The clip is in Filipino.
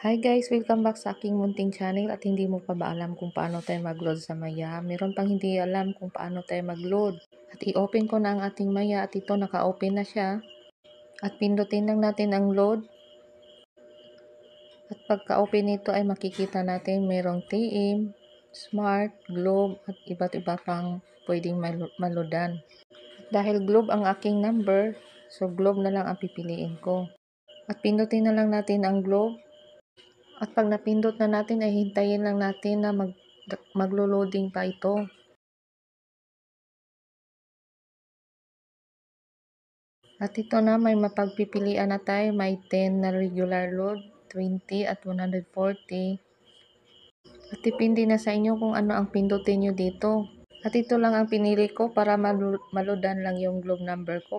Hi guys! Welcome back sa aking munting channel at hindi mo pa ba alam kung paano tayo mag-load sa Maya? Meron pang hindi alam kung paano tayo mag-load. At i-open ko na ang ating Maya at ito naka-open na siya. At pindutin lang natin ang load. At pagka-open nito ay makikita natin merong TM, Smart, Globe at iba't iba pang pwedeng maloadan. Dahil Globe ang aking number, so Globe na lang ang pipiliin ko. At pindutin na lang natin ang Globe. At pag napindot na natin ay hintayin lang natin na maglo-loading pa ito. At ito na, may mapagpipilian na tayo. May 10 na regular load, 20 at 140. At depende na sa inyo kung ano ang pindutin nyo dito. At ito lang ang pinili ko para maloadan lang yung globe number ko.